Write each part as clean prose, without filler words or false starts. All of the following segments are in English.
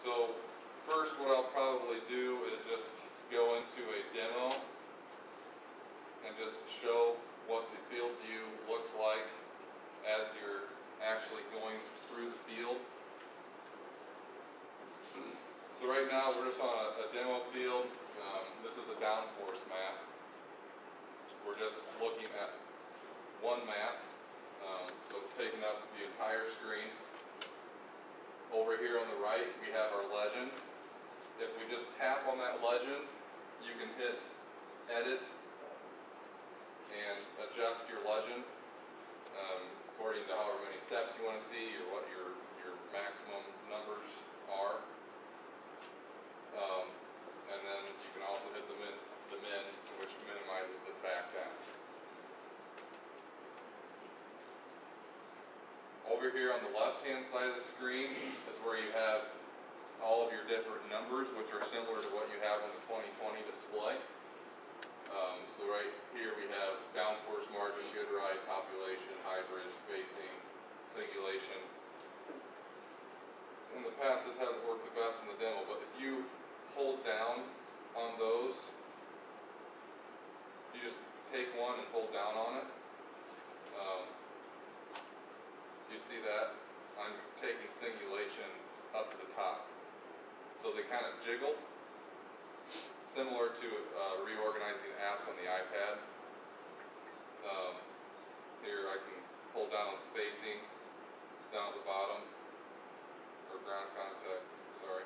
So first what I'll probably do is just go into a demo and just show what the field view looks like as you're actually going through the field. So right now we're just on a demo field. This is a downforce map. We're just looking at one map, so it's taking up the entire screen. Over here on the right we have our legend. If we just tap on that legend, you can hit edit and adjust your legend according to however many steps you want to see or what your maximum numbers are. And then you can also hit the min, which minimizes it back down. Over here on the left-hand side of the screen is where you have all of your different numbers, which are similar to what you have on the 2020 display. So right here we have downforce margin, good ride, population, hybrid, spacing, singulation. In the past this hasn't worked the best in the demo, but if you hold down on those, you just take one and hold down on it. You see that? I'm taking singulation up to the top. So they kind of jiggle, similar to reorganizing apps on the iPad. Here I can hold down on spacing, down at the bottom, or ground contact, sorry,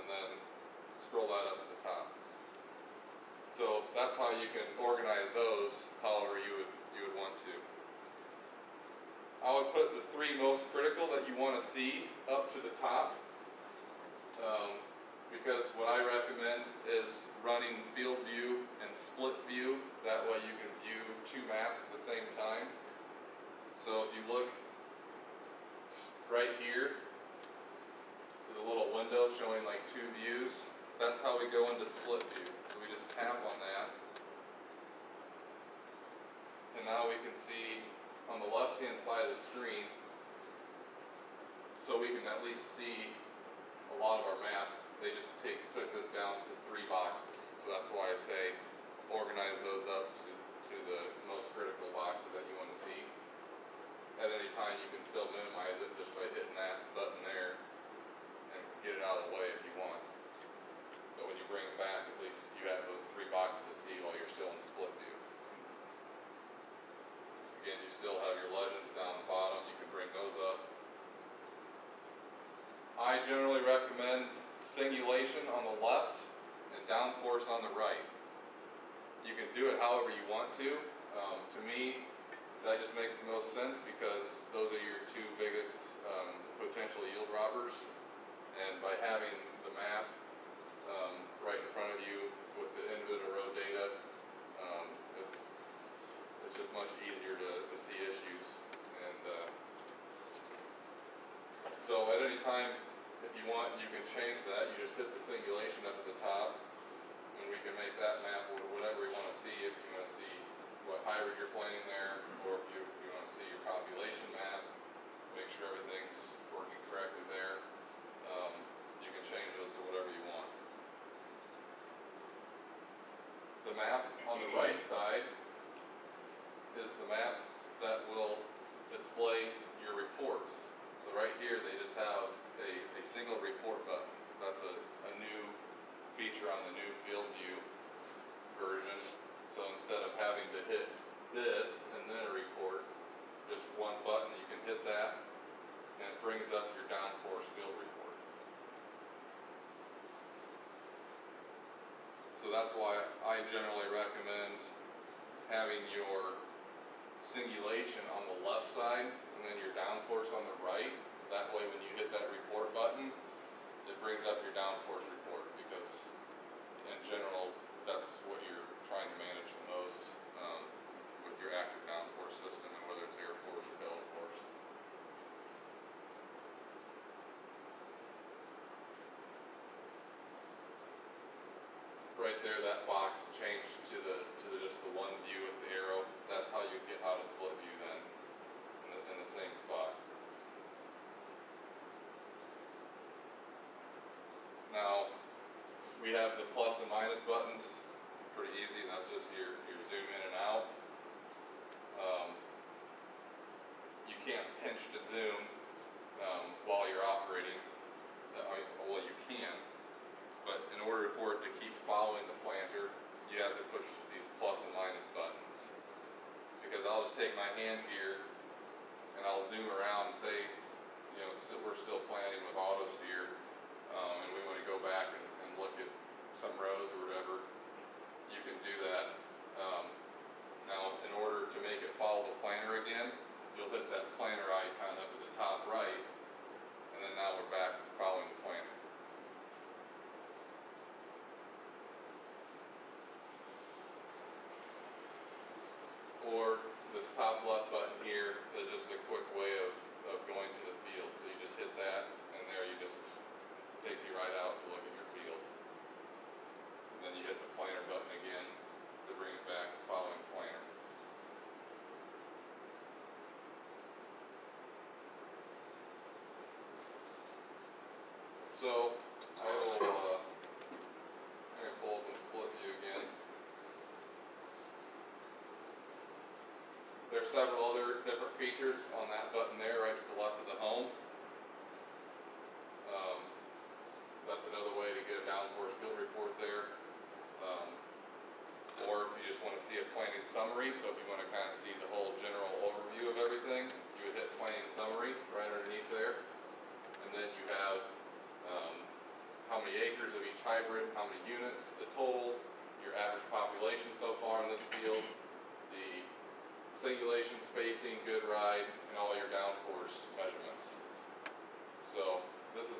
and then scroll that up at the top. So that's how you can organize those however you would want to. I would put the three most critical that you want to see up to the top, because what I recommend is running FieldView and split view. That way you can view two maps at the same time. So if you look right here, there's a little window showing like two views. That's how we go into split view. So we just tap on that. And now we can see on the left-hand side of the screen, so we can at least see a lot of our map. They just took this down to 3 boxes. So that's why I say organize those up to the most critical boxes that you want to see. At any time you can still minimize it just by hitting that button there and get it out of the way if you want. But when you bring it back, at least you have those 3 boxes to see while you're still in split view. Again, you still have your legends down the bottom. You can bring those up. I generally recommend singulation on the left and downforce on the right. You can do it however you want to. To me, that just makes the most sense because those are your 2 biggest potential yield robbers. And by having the map right in front of you with the individual row data, it's just much easier to see issues. And so at any time, if you want, you can change that. You just hit the singulation up at the top, and we can make that map whatever you want to see. If you want to see what hybrid you're playing there, or if you want to see your population map, make sure everything's working correctly there. You can change those to whatever you want. The map on the right side is the map that will display your reports. So right here they just have a single report button. That's a new feature on the new FieldView version. So instead of having to hit this and then a report, just one button, you can hit that and it brings up your downforce field report. So that's why I generally recommend having your singulation on the left side and then your downforce on the right. That way when you hit that report button, it brings up your downforce report, because in general that's what you're trying to manage the most with your active downforce system, and whether it's air force or bell force. Right there, that box changed to just the one view with the arrow. That's how you get out of split view then, in the same spot. we have the plus and minus buttons, pretty easy, and that's just your zoom in and out. You can't pinch to zoom while you're operating. Well, you can, but in order for it to keep following the planter, you have to push these plus and minus buttons. Because I'll just take my hand here and I'll zoom around and say, you know, we're still planting with auto steer, and we want to go back and look at some rows or whatever. You can do that. Now, in order to make it follow the planter again, you'll hit that planter icon up at the top right, and then now we're back following the planter. Or this top left button here is just a quick way of going to the field. So you just hit that, and there you just takes you right out to look at your field. And then you hit the planter button again to bring it back following planter. So I will I'm going to pull up and split view again. There's several other different features on that button there, right to the left of the home. That's another way to get a downforce field report there. Or if you just want to see a planting summary, so if you want to kind of see the whole general overview of everything, you would hit planting summary right underneath there. And then you have how many acres of each hybrid, how many units, the total, your average population so far in this field, the singulation, spacing, good ride, and all your downforce measurements. So this is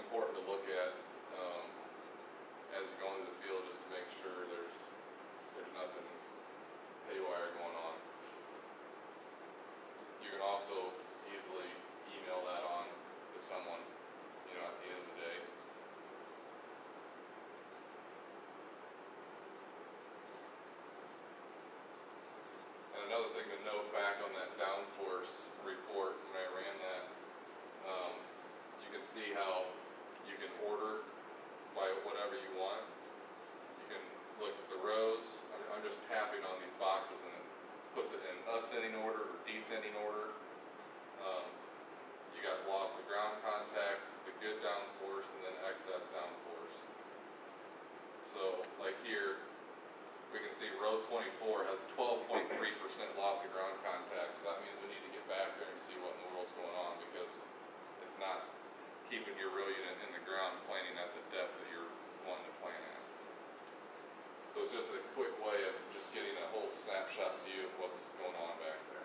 important to look at as you go into the field, just to make sure there's nothing haywire going on. You can also easily email that on to someone, you know, at the end of the day. And another thing to note back on that downforce report when I ran that, you can see how you can order by whatever you want. You can look at the rows. I'm just tapping on these boxes and it puts it in ascending order or descending order. You got loss of ground contact, the good downforce, and then excess downforce. So like here, we can see row 24 has 12.3% loss of ground contact. So that means we need to get back there and see what in the world's going on, because it's not keeping your row unit in the ground planting at the depth that you're wanting to plant at. So it's just a quick way of just getting a whole snapshot view of what's going on back there.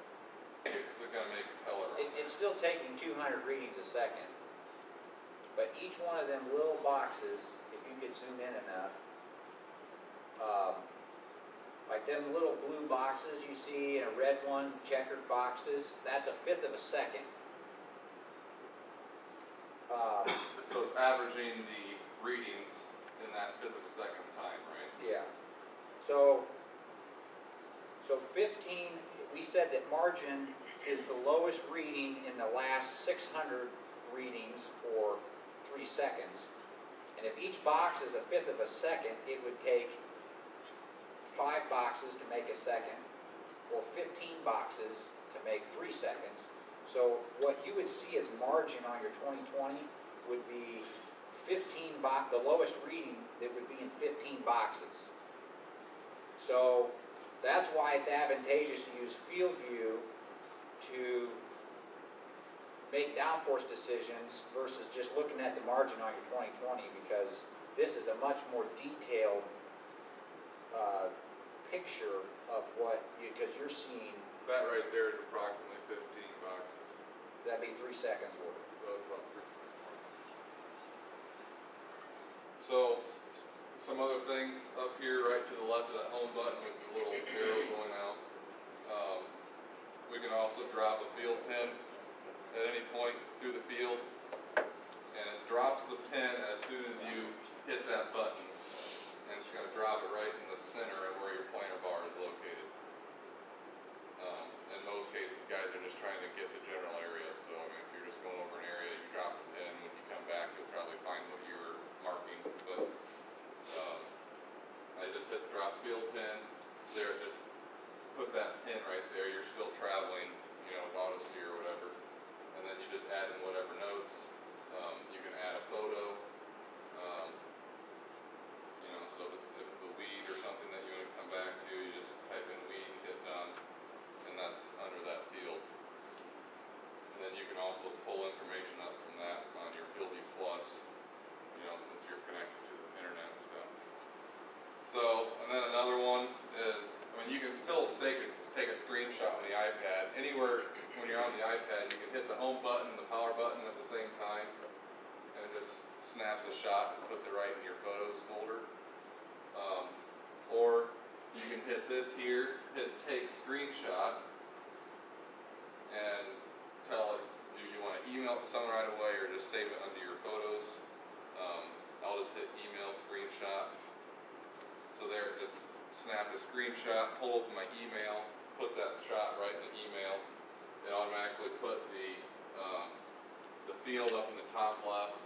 It's going to make color. It's still taking 200 readings a second, but each one of them little boxes, if you could zoom in enough, like them little blue boxes you see and a red one, checkered boxes, that's 1/5 of a second. So it's averaging the readings in that 1/5 of a second time, right? Yeah. So 15, we said that margin is the lowest reading in the last 600 readings or 3 seconds. And if each box is 1/5 of a second, it would take 5 boxes to make a second, or 15 boxes to make 3 seconds. So what you would see as margin on your 2020 would be 15 the lowest reading that would be in 15 boxes. So that's why it's advantageous to use FieldView to make downforce decisions versus just looking at the margin on your 2020, because this is a much more detailed picture of what because you're seeing. That right there is approximately 15 boxes. That'd be 3 seconds worth. So some other things up here right to the left of that home button with the little arrow going out. We can also drop a field pin at any point through the field, and it drops the pin as soon as you hit that button, and it's going to drop it right in the center of where your planter bar is located. In most cases, guys are just trying to get the general area, so I mean, if you're just going over an area, you drop the pin, when you come back, you'll probably find what you were marking. But snaps a shot and puts it right in your photos folder. Or you can hit this here, hit take screenshot, and tell it, do you want to email it to someone right away or just save it under your photos? I'll just hit email screenshot. So there, just snap a screenshot, pull up my email, put that shot right in the email. It automatically put the field up in the top left,